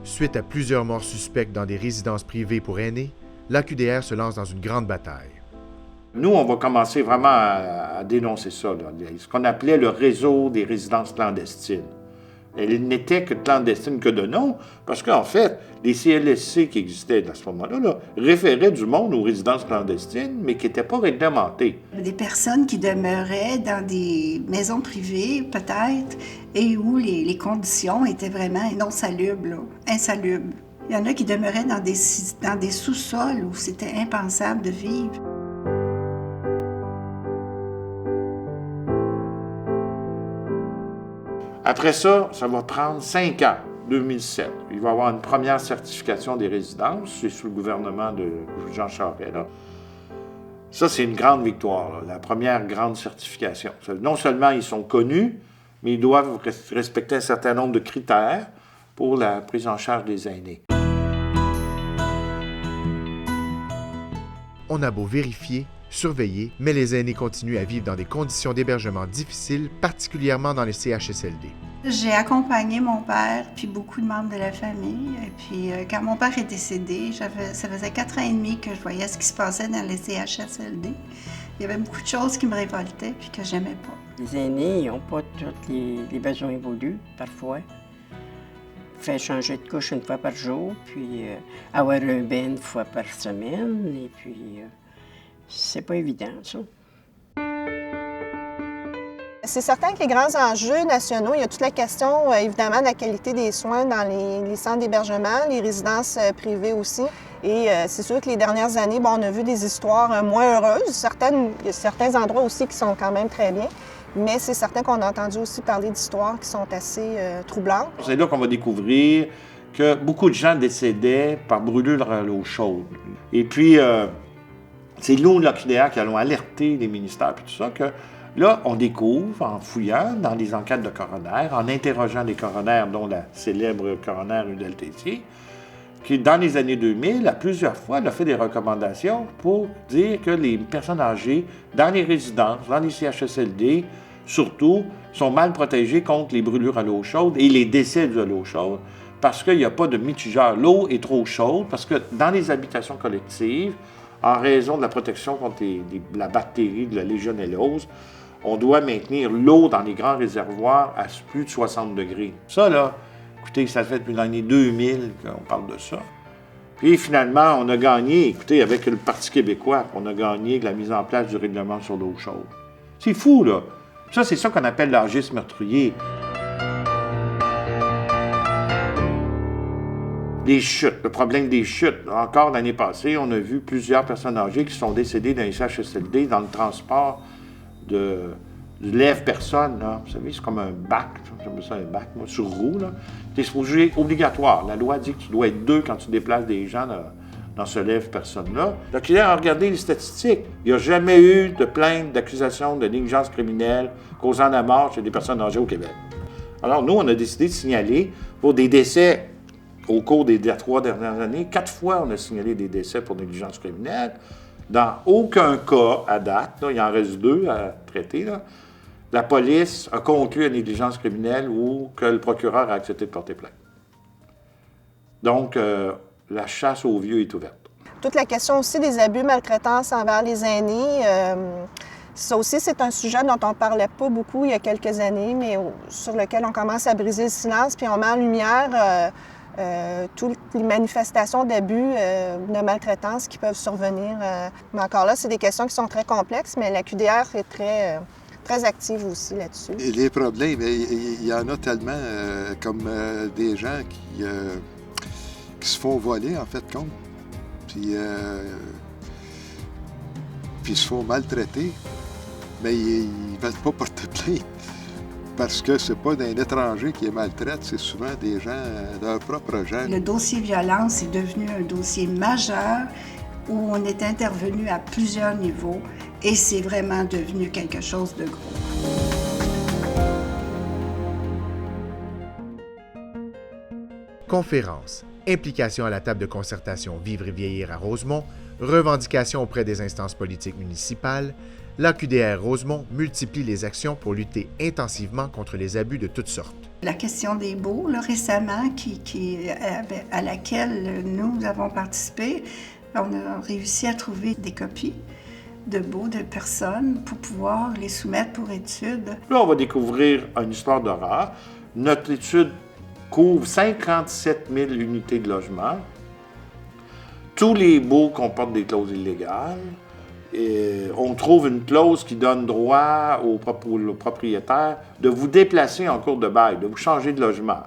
Suite à plusieurs morts suspectes dans des résidences privées pour aînés, l'AQDR se lance dans une grande bataille. Nous, on va commencer vraiment à dénoncer ça, là, ce qu'on appelait le réseau des résidences clandestines. Elle n'était que clandestine que de nom, parce qu'en fait, les CLSC qui existaient à ce moment-là là, référaient du monde aux résidences clandestines, mais qui n'étaient pas réglementées. Des personnes qui demeuraient dans des maisons privées, peut-être, et où les conditions étaient vraiment non salubres, là, insalubres. Il y en a qui demeuraient dans des sous-sols où c'était impensable de vivre. Après ça, ça va prendre 5 ans, 2007. Il va y avoir une première certification des résidences, c'est sous le gouvernement de Jean Charest. Là. Ça, c'est une grande victoire, là, la première grande certification. Non seulement ils sont connus, mais ils doivent respecter un certain nombre de critères pour la prise en charge des aînés. On a beau vérifier, surveiller, mais les aînés continuent à vivre dans des conditions d'hébergement difficiles, particulièrement dans les CHSLD. J'ai accompagné mon père, puis beaucoup de membres de la famille. Et puis, quand mon père est décédé, ça faisait 4 ans et demi que je voyais ce qui se passait dans les CHSLD. Il y avait beaucoup de choses qui me révoltaient puis que j'aimais pas. Les aînés, ils n'ont pas tous les besoins évolus, parfois. Faire changer de couche une fois par jour, puis avoir un bain une fois par semaine, et puis c'est pas évident, ça. C'est certain que les grands enjeux nationaux, il y a toute la question, évidemment, de la qualité des soins dans les centres d'hébergement, les résidences privées aussi. Et c'est sûr que les dernières années, on a vu des histoires moins heureuses. Il y a certains endroits aussi qui sont quand même très bien. Mais c'est certain qu'on a entendu aussi parler d'histoires qui sont assez troublantes. C'est là qu'on va découvrir que beaucoup de gens décédaient par brûlure à l'eau chaude. Et puis, c'est nous, l'AQDR, qui allons alerter les ministères et tout ça, que là, on découvre, en fouillant dans les enquêtes de coroner, en interrogeant les coronaires, dont la célèbre coroner Udel Tessier, qui, dans les années 2000, à plusieurs fois, elle a fait des recommandations pour dire que les personnes âgées, dans les résidences, dans les CHSLD, surtout, sont mal protégées contre les brûlures à l'eau chaude et les décès dus à l'eau chaude, parce qu'il n'y a pas de mitigeur. L'eau est trop chaude, parce que dans les habitations collectives, en raison de la protection contre la bactérie de la légionellose, on doit maintenir l'eau dans les grands réservoirs à plus de 60 degrés. Ça, là, écoutez, ça fait depuis l'année 2000 qu'on parle de ça. Puis finalement, on a gagné, écoutez, avec le Parti québécois, on a gagné la mise en place du règlement sur l'eau chaude. C'est fou, là. Ça, c'est ça qu'on appelle l'âgisme meurtrier. Des chutes, le problème des chutes. Encore l'année passée, on a vu plusieurs personnes âgées qui sont décédées dans les CHSLD dans le transport de lève-personne, là. Vous savez, c'est comme un bac, j'aime ça un bac, moi, sur roue, là. C'est supposé obligatoire. La loi dit que tu dois être 2 quand tu déplaces des gens dans ce lève-personne-là. Donc, il a regardé les statistiques. Il n'y a jamais eu de plainte d'accusation de négligence criminelle causant la mort chez des personnes âgées au Québec. Alors, nous, on a décidé de signaler pour des décès au cours des 3 dernières années. 4 fois, on a signalé des décès pour négligence criminelle. Dans aucun cas, à date, là, il en reste 2 à traiter, là, la police a conclu à négligence criminelle ou que le procureur a accepté de porter plainte. Donc, la chasse aux vieux est ouverte. Toute la question aussi des abus, maltraitances envers les aînés, ça aussi, c'est un sujet dont on ne parlait pas beaucoup il y a quelques années, mais sur lequel on commence à briser le silence, puis on met en lumière toutes les manifestations d'abus, de maltraitance qui peuvent survenir. Mais encore là, c'est des questions qui sont très complexes, mais la QDR est très active aussi là-dessus. Et les problèmes, il y en a tellement, comme des gens qui se font voler, en fait, compte, puis se font maltraiter, mais ils ne veulent pas porter plainte. Parce que c'est pas d'un étranger qui les maltraite, c'est souvent des gens, leurs propres gens. Le dossier violence est devenu un dossier majeur où on est intervenu à plusieurs niveaux et c'est vraiment devenu quelque chose de gros. Conférences, implication à la table de concertation Vivre et vieillir à Rosemont, revendications auprès des instances politiques municipales, l'AQDR Rosemont multiplie les actions pour lutter intensivement contre les abus de toutes sortes. La question des baux, là, récemment, à laquelle nous avons participé, on a réussi à trouver des copies de baux de personnes pour pouvoir les soumettre pour étude. Là, on va découvrir une histoire d'horreur. Notre étude couvre 57 000 unités de logement. Tous les baux comportent des clauses illégales. Et on trouve une clause qui donne droit au propriétaire de vous déplacer en cours de bail, de vous changer de logement.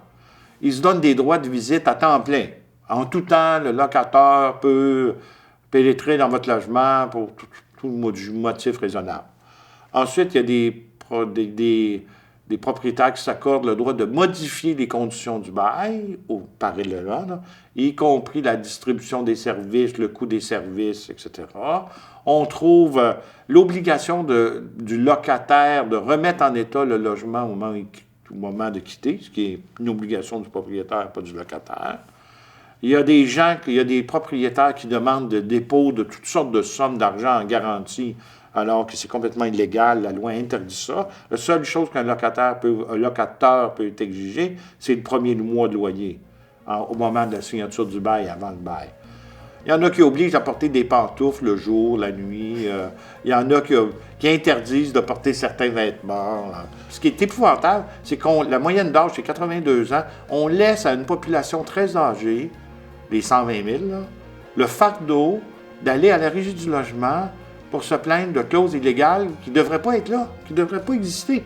Il se donne des droits de visite à temps plein. En tout temps, le locataire peut pénétrer dans votre logement pour tout motif raisonnable. Ensuite, il y a des propriétaires qui s'accordent le droit de modifier les conditions du bail, parallèlement, y compris la distribution des services, le coût des services, etc. On trouve l'obligation du locataire de remettre en état le logement au moment de quitter, ce qui est une obligation du propriétaire, pas du locataire. Il y a des propriétaires qui demandent le dépôt de toutes sortes de sommes d'argent en garantie, alors que c'est complètement illégal, la loi interdit ça. La seule chose qu'un locateur peut exiger, c'est le premier mois de loyer, au moment de la signature du bail, avant le bail. Il y en a qui obligent à porter des pantoufles le jour, la nuit. Il y en a qui interdisent de porter certains vêtements. Ce qui est épouvantable, c'est la moyenne d'âge, c'est 82 ans. On laisse à une population très âgée, les 120 000, là, le fardeau d'aller à la Régie du logement pour se plaindre de clauses illégales qui ne devraient pas être là, qui ne devraient pas exister.